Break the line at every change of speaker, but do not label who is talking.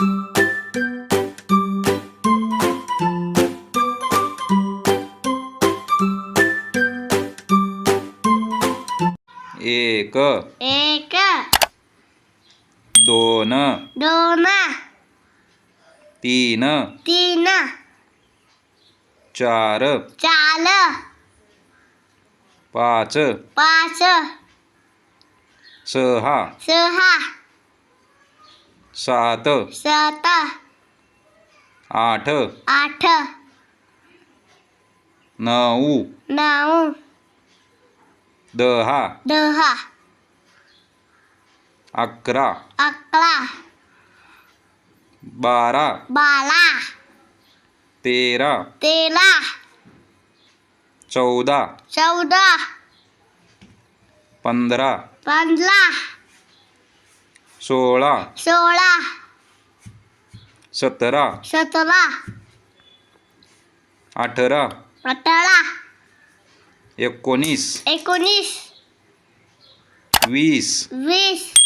एक
एक
दोन
दोन
तीन
तीन
चार
चार
पाच
पाच
सहा
सहा
सात
सात
आठ
आठ
नऊ
नऊ
दहा
दहा
अकरा
अकरा
बारा
बारा
तेरा
तेरा
चौदा
चौदा
पंधरा
पंधरा
सोळा
सोळा
सतरा
सतरा
अठरा
अठरा
19
एकोणीस
20
वीस